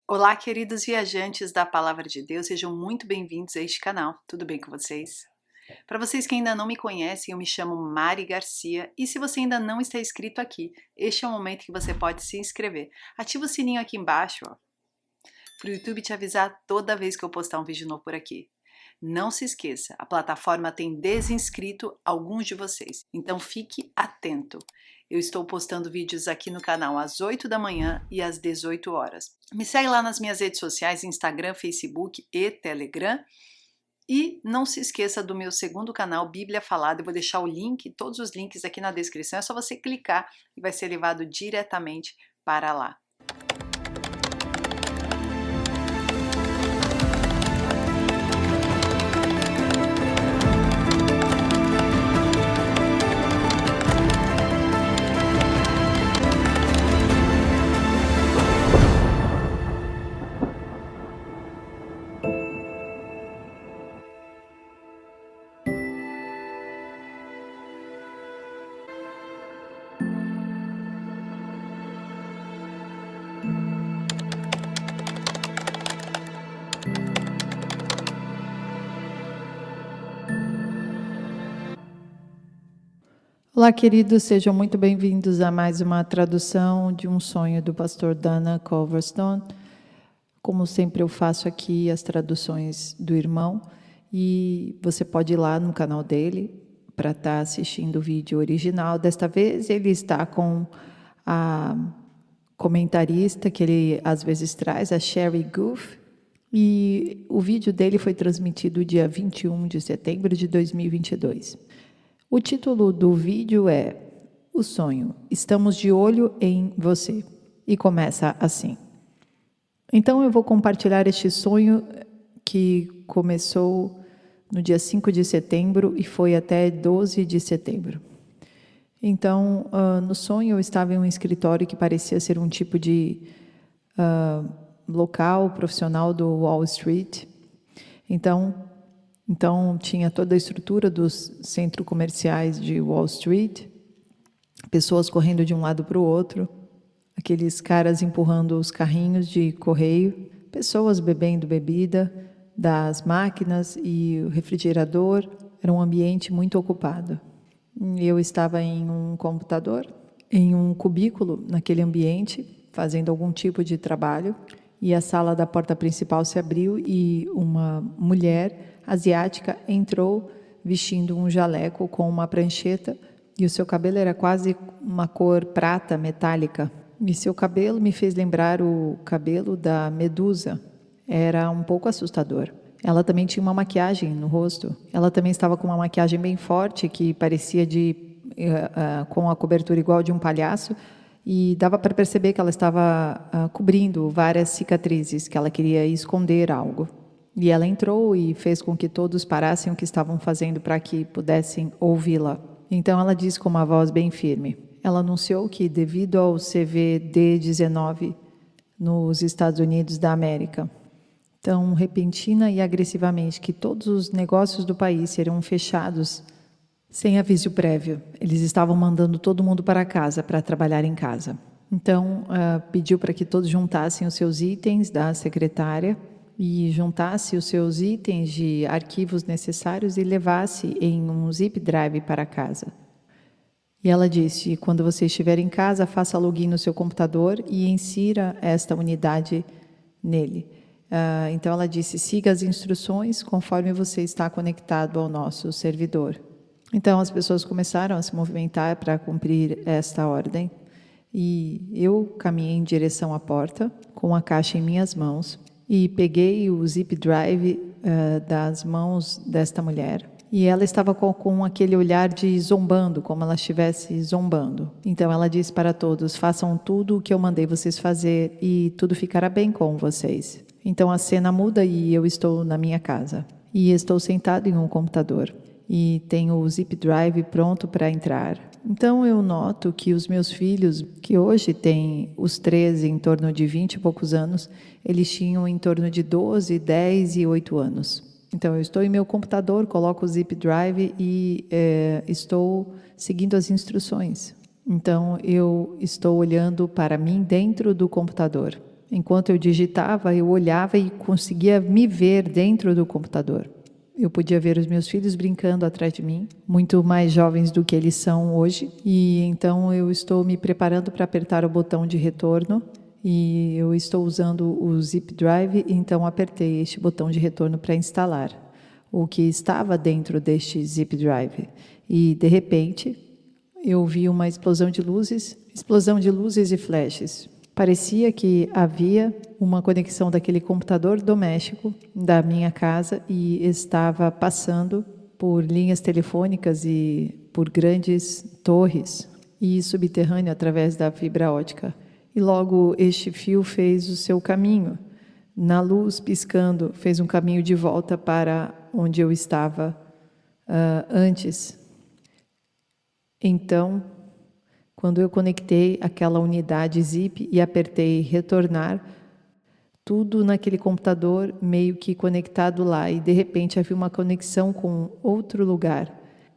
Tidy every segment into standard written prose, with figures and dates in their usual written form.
Olá, queridos viajantes da Palavra de Deus, sejam muito bem-vindos a este canal. Tudo bem com vocês? Para vocês que ainda não me conhecem, eu me chamo Mari Garcia e se você ainda não está inscrito aqui, este é o momento que você pode se inscrever. Ativa o sininho aqui embaixo, para o YouTube te avisar toda vez que eu postar um vídeo novo por aqui. Não se esqueça, a plataforma tem desinscrito alguns de vocês, então fique atento. Eu estou postando vídeos aqui no canal às 8 da manhã e às 18 horas. Me segue lá nas minhas redes sociais, Instagram, Facebook e Telegram. E não se esqueça do meu segundo canal, Bíblia Falada. Eu vou deixar o link, todos os links aqui na descrição. É só você clicar e vai ser levado diretamente para lá. Olá, queridos, sejam muito bem-vindos a mais uma tradução de um sonho do pastor Dana Culverstone. Como sempre, eu faço aqui as traduções do irmão e você pode ir lá no canal dele para estar assistindo o vídeo original. Desta vez, ele está com a comentarista que ele às vezes traz, a Sherry Goof, e o vídeo dele foi transmitido dia 21 de setembro de 2022. O título do vídeo é O Sonho, Estamos de Olho em Você, e começa assim. Então eu vou compartilhar este sonho que começou no dia 5 de setembro e foi até 12 de setembro. Então, no sonho eu estava em um escritório que parecia ser um tipo de local profissional do Wall Street. Então tinha toda a estrutura dos centros comerciais de Wall Street, pessoas correndo de um lado para o outro, aqueles caras empurrando os carrinhos de correio, pessoas bebendo bebida das máquinas e o refrigerador. Era um ambiente muito ocupado. Eu estava em um computador, em um cubículo naquele ambiente, fazendo algum tipo de trabalho, e a sala da porta principal se abriu e uma mulher asiática entrou vestindo um jaleco com uma prancheta e o seu cabelo era quase uma cor prata metálica. E seu cabelo me fez lembrar o cabelo da Medusa. Era um pouco assustador. Ela também tinha uma maquiagem no rosto. Ela também estava com uma maquiagem bem forte que parecia com a cobertura igual de um palhaço. E dava para perceber que ela estava cobrindo várias cicatrizes, que ela queria esconder algo. E ela entrou e fez com que todos parassem o que estavam fazendo para que pudessem ouvi-la. Então ela disse com uma voz bem firme. Ela anunciou que devido ao CVD-19 nos Estados Unidos da América, tão repentina e agressivamente que todos os negócios do país serão fechados sem aviso prévio. Eles estavam mandando todo mundo para casa para trabalhar em casa. Então pediu para que todos juntassem os seus itens da secretária e juntasse os seus itens de arquivos necessários e levasse em um zip drive para casa. E ela disse, quando você estiver em casa, faça login no seu computador e insira esta unidade nele. Então ela disse, siga as instruções conforme você está conectado ao nosso servidor. Então as pessoas começaram a se movimentar para cumprir esta ordem. E eu caminhei em direção à porta, com a caixa em minhas mãos, e peguei o zip drive das mãos desta mulher. E ela estava com aquele olhar de zombando, como ela estivesse zombando. Então ela disse para todos, façam tudo o que eu mandei vocês fazer e tudo ficará bem com vocês. Então a cena muda e eu estou na minha casa. E estou sentado em um computador. E tenho o zip drive pronto para entrar. Então eu noto que os meus filhos, que hoje têm os 13 em torno de 20 e poucos anos, eles tinham em torno de 12, 10 e 8 anos. Então eu estou em meu computador, coloco o zip drive e estou seguindo as instruções. Então eu estou olhando para mim dentro do computador. Enquanto eu digitava, eu olhava e conseguia me ver dentro do computador. Eu podia ver os meus filhos brincando atrás de mim, muito mais jovens do que eles são hoje. E então eu estou me preparando para apertar o botão de retorno. E eu estou usando o Zip Drive, então apertei este botão de retorno para instalar o que estava dentro deste Zip Drive. E de repente eu vi uma explosão de luzes e flashes. Parecia que havia uma conexão daquele computador doméstico da minha casa e estava passando por linhas telefônicas e por grandes torres e subterrâneo através da fibra ótica. E logo este fio fez o seu caminho. Na luz piscando, fez um caminho de volta para onde eu estava antes. Então, quando eu conectei aquela unidade zip e apertei retornar, tudo naquele computador meio que conectado lá e de repente havia uma conexão com outro lugar.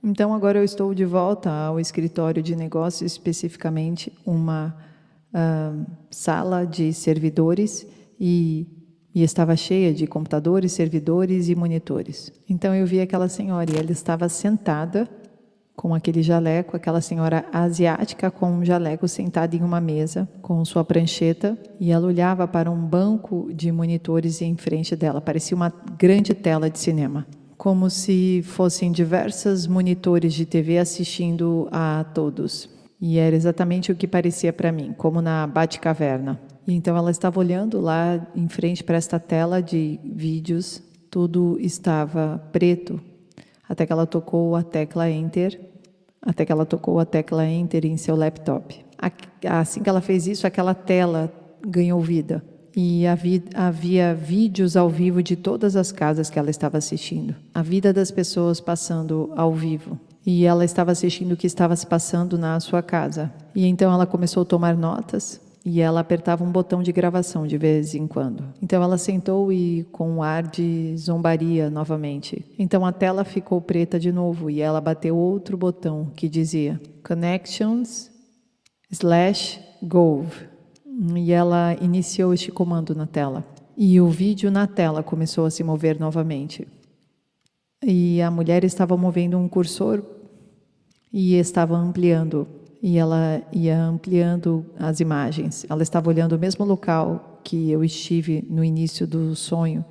Então agora eu estou de volta ao escritório de negócios, especificamente uma sala de servidores e estava cheia de computadores, servidores e monitores. Então eu vi aquela senhora e ela estava sentada com aquele jaleco, aquela senhora asiática com um jaleco sentada em uma mesa com sua prancheta e ela olhava para um banco de monitores em frente dela, parecia uma grande tela de cinema, como se fossem diversos monitores de TV assistindo a todos. E era exatamente o que parecia para mim, como na Batcaverna. E então ela estava olhando lá em frente para esta tela de vídeos, tudo estava preto, até que ela tocou a tecla Enter, em seu laptop. Assim que ela fez isso, aquela tela ganhou vida. E havia vídeos ao vivo de todas as casas que ela estava assistindo. A vida das pessoas passando ao vivo. E ela estava assistindo o que estava se passando na sua casa. E então ela começou a tomar notas. E ela apertava um botão de gravação de vez em quando. Então ela sentou e com um ar de zombaria novamente. Então a tela ficou preta de novo e ela bateu outro botão que dizia Connections/Gov. E ela iniciou este comando na tela. E o vídeo na tela começou a se mover novamente. E a mulher estava movendo um cursor e estava ampliando. E ela ia ampliando as imagens. Ela estava olhando o mesmo local que eu estive no início do sonho,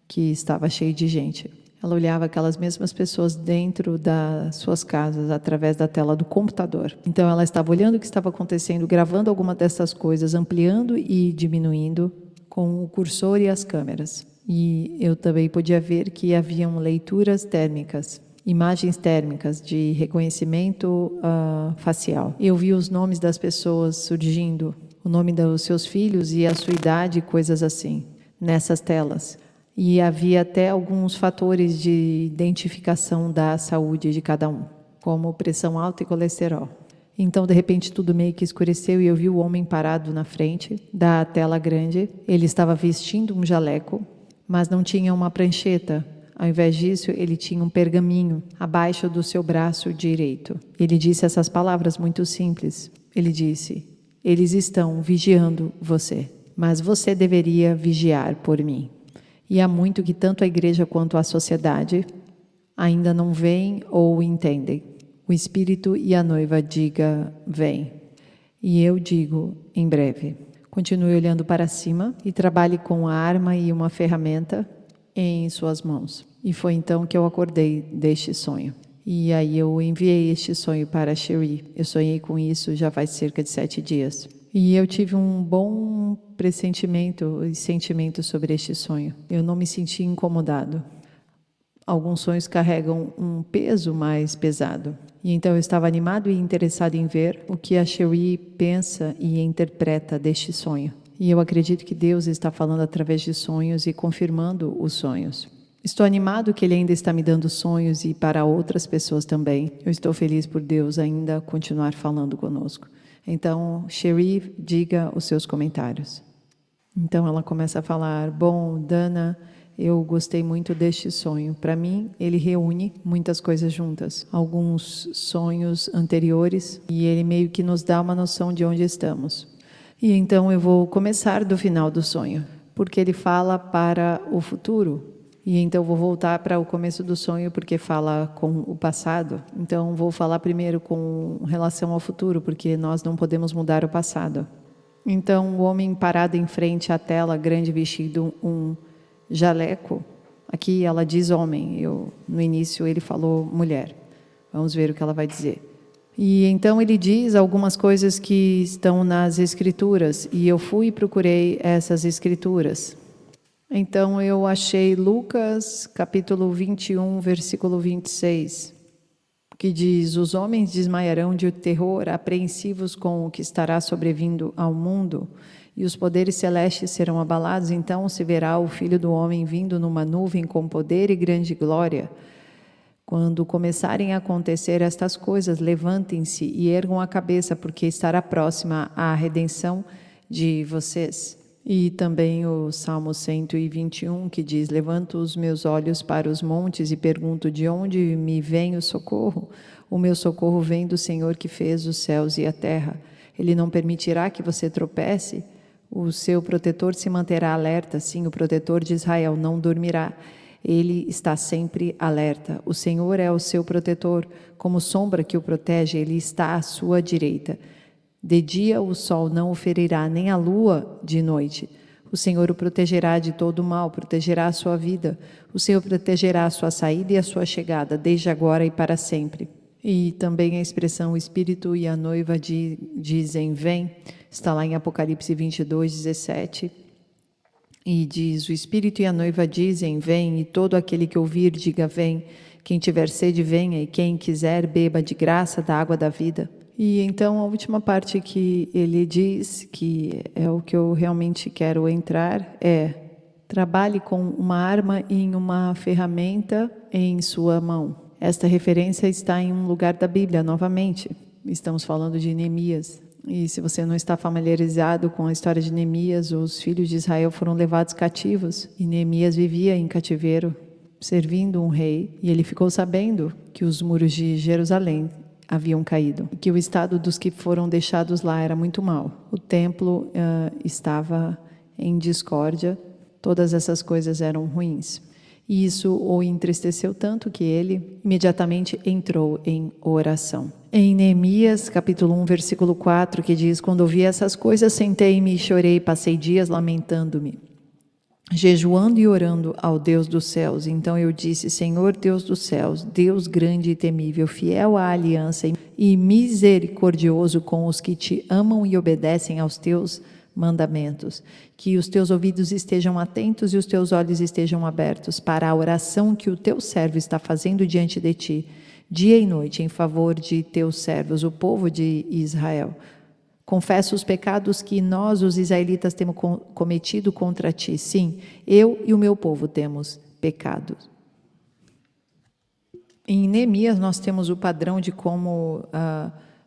que estava cheio de gente. Ela olhava aquelas mesmas pessoas dentro das suas casas, através da tela do computador. Então ela estava olhando o que estava acontecendo, gravando alguma dessas coisas, ampliando e diminuindo com o cursor e as câmeras. E eu também podia ver que haviam leituras térmicas, imagens térmicas de reconhecimento facial. Eu vi os nomes das pessoas surgindo, o nome dos seus filhos e a sua idade, coisas assim, nessas telas. E havia até alguns fatores de identificação da saúde de cada um, como pressão alta e colesterol. Então, de repente, tudo meio que escureceu e eu vi o homem parado na frente da tela grande. Ele estava vestindo um jaleco, mas não tinha uma prancheta. Ao invés disso, ele tinha um pergaminho abaixo do seu braço direito. Ele disse essas palavras muito simples. Ele disse: eles estão vigiando você, mas você deveria vigiar por mim. E há muito que tanto a igreja quanto a sociedade ainda não veem ou entendem. O Espírito e a noiva diga, vem. E eu digo, em breve. Continue olhando para cima e trabalhe com a arma e uma ferramenta em suas mãos. E foi então que eu acordei deste sonho. E aí eu enviei este sonho para a Cherie. Eu sonhei com isso já faz cerca de 7 dias. E eu tive um bom pressentimento e sentimento sobre este sonho. Eu não me senti incomodado. Alguns sonhos carregam um peso mais pesado. E então eu estava animado e interessado em ver o que a Cherie pensa e interpreta deste sonho. E eu acredito que Deus está falando através de sonhos e confirmando os sonhos. Estou animado que Ele ainda está me dando sonhos e para outras pessoas também. Eu estou feliz por Deus ainda continuar falando conosco. Então, Cherie, diga os seus comentários. Então ela começa a falar, bom, Dana, eu gostei muito deste sonho. Para mim, ele reúne muitas coisas juntas. Alguns sonhos anteriores e ele meio que nos dá uma noção de onde estamos. E então eu vou começar do final do sonho, porque ele fala para o futuro. E então vou voltar para o começo do sonho, porque fala com o passado. Então vou falar primeiro com relação ao futuro, porque nós não podemos mudar o passado. Então o homem parado em frente à tela grande vestido um jaleco. Aqui ela diz homem, no início ele falou mulher. Vamos ver o que ela vai dizer. E então ele diz algumas coisas que estão nas escrituras, e eu fui e procurei essas escrituras. Então eu achei Lucas capítulo 21, versículo 26, que diz: os homens desmaiarão de terror, apreensivos com o que estará sobrevindo ao mundo, e os poderes celestes serão abalados. Então se verá o Filho do Homem vindo numa nuvem com poder e grande glória. Quando começarem a acontecer estas coisas, levantem-se e ergam a cabeça, porque estará próxima a redenção de vocês. E também o Salmo 121, que diz: levanto os meus olhos para os montes e pergunto: de onde me vem o socorro? O meu socorro vem do Senhor que fez os céus e a terra. Ele não permitirá que você tropece. O seu protetor se manterá alerta. Sim, o protetor de Israel não dormirá. Ele está sempre alerta. O Senhor é o seu protetor, como sombra que o protege, ele está à sua direita. De dia o sol não o ferirá, nem a lua de noite. O Senhor o protegerá de todo o mal, protegerá a sua vida. O Senhor protegerá a sua saída e a sua chegada, desde agora e para sempre. E também a expressão o Espírito e a noiva dizem vem, está lá em Apocalipse 22, 17. E diz: o Espírito e a noiva dizem vem, e todo aquele que ouvir diga vem. Quem tiver sede venha, e quem quiser beba de graça da água da vida. E então a última parte que ele diz, que é o que eu realmente quero entrar, é: trabalhe com uma arma e uma ferramenta em sua mão. Esta referência está em um lugar da Bíblia, novamente. Estamos falando de Neemias. E se você não está familiarizado com a história de Neemias, os filhos de Israel foram levados cativos. E Neemias vivia em cativeiro, servindo um rei. E ele ficou sabendo que os muros de Jerusalém haviam caído, que o estado dos que foram deixados lá era muito mau. O templo estava em discórdia, todas essas coisas eram ruins. E isso o entristeceu tanto que ele imediatamente entrou em oração. Em Neemias, capítulo 1, versículo 4, que diz: quando ouvi essas coisas, sentei-me e chorei, passei dias lamentando-me, jejuando e orando ao Deus dos céus. Então eu disse: Senhor Deus dos céus, Deus grande e temível, fiel à aliança e misericordioso com os que te amam e obedecem aos teus mandamentos, que os teus ouvidos estejam atentos e os teus olhos estejam abertos para a oração que o teu servo está fazendo diante de ti, dia e noite, em favor de teus servos, o povo de Israel. Confesso os pecados que nós, os israelitas, temos cometido contra ti. Sim, eu e o meu povo temos pecado. Em Neemias nós temos o padrão de como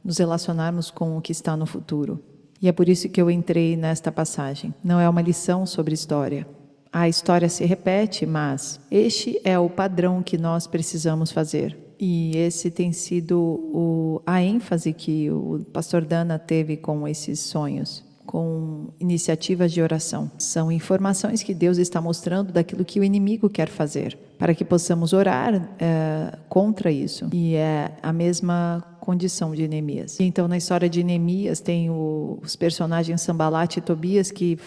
nos relacionarmos com o que está no futuro. E é por isso que eu entrei nesta passagem. Não é uma lição sobre história. A história se repete, mas este é o padrão que nós precisamos fazer. E esse tem sido a ênfase que o pastor Dana teve com esses sonhos, com iniciativas de oração. São informações que Deus está mostrando daquilo que o inimigo quer fazer, para que possamos orar contra isso. E é a mesma condição de Neemias. Então, na história de Neemias, tem os personagens Sambalat e Tobias que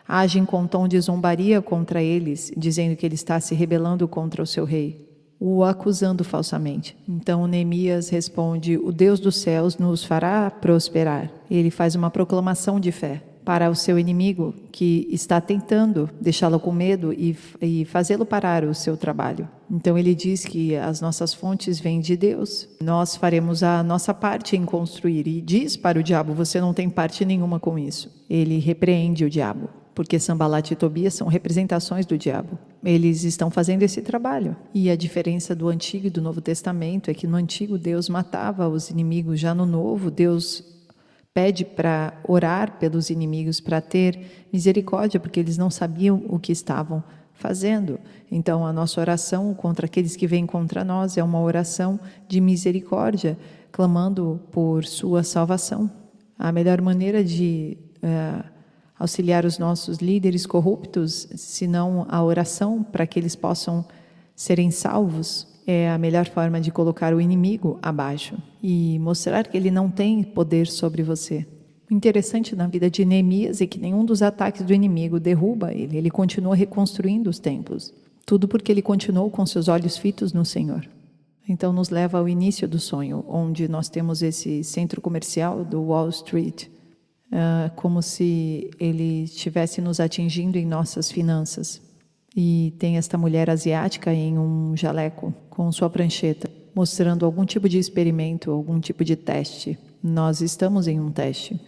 agem com tom de zombaria contra eles, dizendo que ele está se rebelando contra o seu rei, o acusando falsamente. Então Neemias responde: o Deus dos céus nos fará prosperar. Ele faz uma proclamação de fé para o seu inimigo que está tentando deixá-lo com medo e fazê-lo parar o seu trabalho. Então ele diz que as nossas fontes vêm de Deus, nós faremos a nossa parte em construir, e diz para o diabo: você não tem parte nenhuma com isso. Ele repreende o diabo, porque Sambalat e Tobias são representações do diabo. Eles estão fazendo esse trabalho. E a diferença do Antigo e do Novo Testamento é que no Antigo Deus matava os inimigos, já no Novo Deus pede para orar pelos inimigos, para ter misericórdia, porque eles não sabiam o que estavam fazendo. Então a nossa oração contra aqueles que vêm contra nós é uma oração de misericórdia, clamando por sua salvação. A melhor maneira de auxiliar os nossos líderes corruptos, se não a oração para que eles possam serem salvos, é a melhor forma de colocar o inimigo abaixo e mostrar que ele não tem poder sobre você. O interessante na vida de Neemias é que nenhum dos ataques do inimigo derruba ele. Ele continua reconstruindo os templos. Tudo porque ele continuou com seus olhos fitos no Senhor. Então nos leva ao início do sonho, onde nós temos esse centro comercial do Wall Street, como se ele estivesse nos atingindo em nossas finanças. E tem esta mulher asiática em um jaleco com sua prancheta, mostrando algum tipo de experimento, algum tipo de teste. Nós estamos em um teste,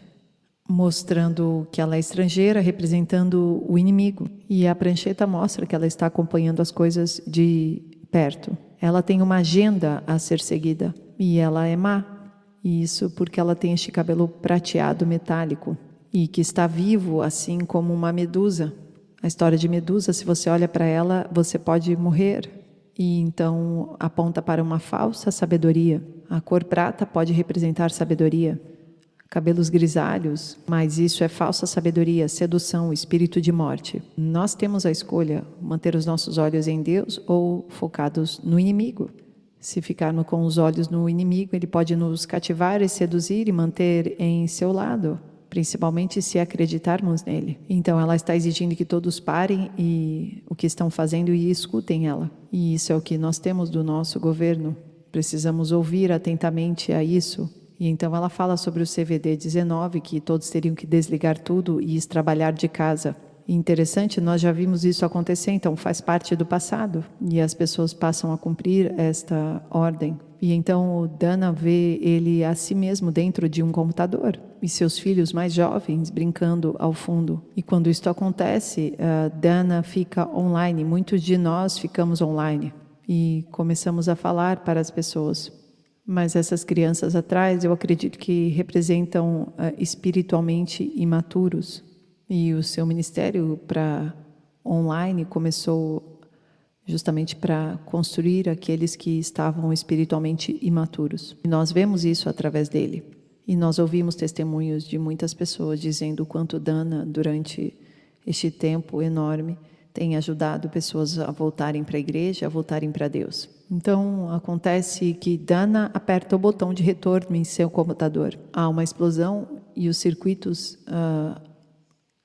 mostrando que ela é estrangeira, representando o inimigo. E a prancheta mostra que ela está acompanhando as coisas de perto. Ela tem uma agenda a ser seguida e ela é má. E isso porque ela tem este cabelo prateado metálico e que está vivo, assim como uma medusa. A história de Medusa, se você olha para ela, você pode morrer. E então aponta para uma falsa sabedoria. A cor prata pode representar sabedoria. Cabelos grisalhos, mas isso é falsa sabedoria, sedução, espírito de morte. Nós temos a escolha, manter os nossos olhos em Deus ou focados no inimigo. Se ficarmos com os olhos no inimigo, ele pode nos cativar e seduzir e manter em seu lado, principalmente se acreditarmos nele. Então ela está exigindo que todos parem e o que estão fazendo e escutem ela. E isso é o que nós temos do nosso governo. Precisamos ouvir atentamente a isso. E então ela fala sobre o CVD-19, que todos teriam que desligar tudo e ir trabalhar de casa. E interessante, nós já vimos isso acontecer, então faz parte do passado. E as pessoas passam a cumprir esta ordem. E então o Dana vê ele a si mesmo dentro de um computador. E seus filhos mais jovens brincando ao fundo. E quando isso acontece, Dana fica online. Muitos de nós ficamos online. E começamos a falar para as pessoas. Mas essas crianças atrás, eu acredito que representam espiritualmente imaturos. E o seu ministério para online começou justamente para construir aqueles que estavam espiritualmente imaturos. E nós vemos isso através dele. E nós ouvimos testemunhos de muitas pessoas dizendo o quanto Dana, durante este tempo enorme, tem ajudado pessoas a voltarem para a igreja, a voltarem para Deus. Então, acontece que Dana aperta o botão de retorno em seu computador. Há uma explosão e os circuitos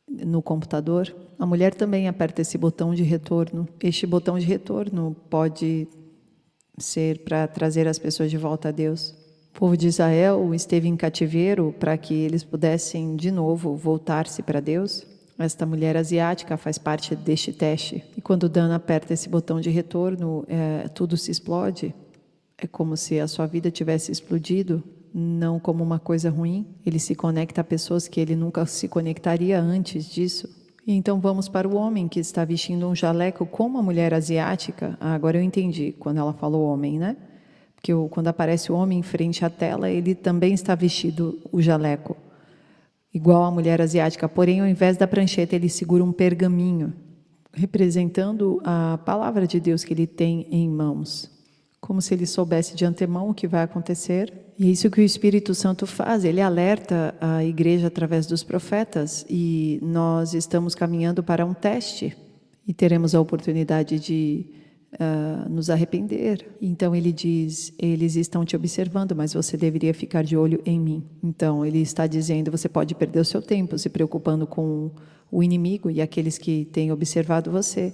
no computador. A mulher também aperta esse botão de retorno. Este botão de retorno pode ser para trazer as pessoas de volta a Deus. O povo de Israel esteve em cativeiro para que eles pudessem de novo voltar-se para Deus. Esta mulher asiática faz parte deste teste. E quando Dana aperta esse botão de retorno, tudo se explode. É como se a sua vida tivesse explodido, não como uma coisa ruim. Ele se conecta a pessoas que ele nunca se conectaria antes disso. E então vamos para o homem que está vestindo um jaleco como a mulher asiática. Agora eu entendi quando ela falou homem, né? Porque quando aparece o homem em frente à tela, ele também está vestido o jaleco. Igual a mulher asiática, porém, ao invés da prancheta, ele segura um pergaminho, representando a palavra de Deus que ele tem em mãos. Como se ele soubesse de antemão o que vai acontecer. E é isso que o Espírito Santo faz, ele alerta a igreja através dos profetas. E nós estamos caminhando para um teste e teremos a oportunidade de nos arrepender. Então ele diz, eles estão te observando, mas você deveria ficar de olho em mim. Então ele está dizendo, você pode perder o seu tempo se preocupando com o inimigo e aqueles que têm observado você,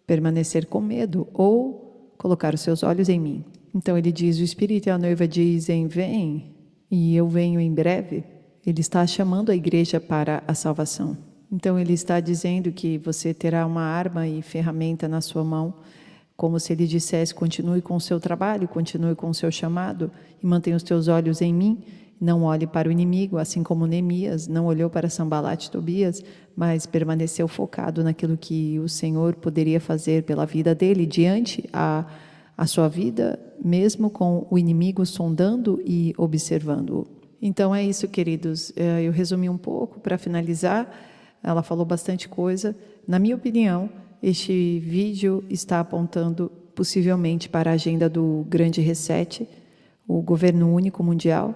permanecer com medo ou colocar os seus olhos em mim. Então ele diz, o Espírito e a noiva dizem, vem, e eu venho em breve. Ele está chamando a igreja para a salvação. Então ele está dizendo que você terá uma arma e ferramenta na sua mão, como se ele dissesse, continue com o seu trabalho, continue com o seu chamado e mantenha os teus olhos em mim, não olhe para o inimigo, assim como Neemias não olhou para Sanbalat e Tobias, mas permaneceu focado naquilo que o Senhor poderia fazer pela vida dele, diante a sua vida, mesmo com o inimigo sondando e observando-o. Então é isso, queridos, eu resumi um pouco para finalizar, ela falou bastante coisa, na minha opinião. Este vídeo está apontando possivelmente para a agenda do Grande Reset, o governo único mundial,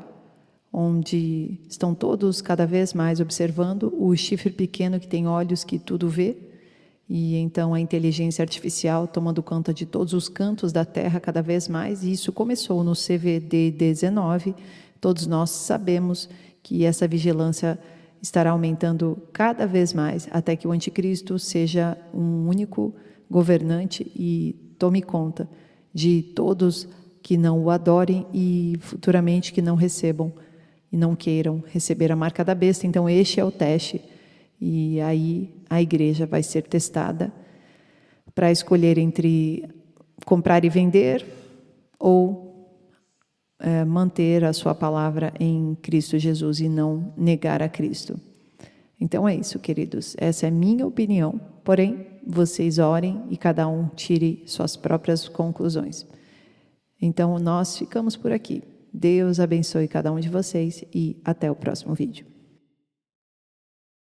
onde estão todos cada vez mais observando o chifre pequeno que tem olhos que tudo vê, e então a inteligência artificial tomando conta de todos os cantos da Terra cada vez mais, e isso começou no CVD-19. Todos nós sabemos que essa vigilância estará aumentando cada vez mais, até que o anticristo seja um único governante e tome conta de todos que não o adorem e futuramente que não recebam e não queiram receber a marca da besta. Então este é o teste, e aí a igreja vai ser testada para escolher entre comprar e vender ou manter a sua palavra em Cristo Jesus e não negar a Cristo. Então é isso, queridos. Essa é a minha opinião. Porém, vocês orem e cada um tire suas próprias conclusões. Então nós ficamos por aqui. Deus abençoe cada um de vocês e até o próximo vídeo.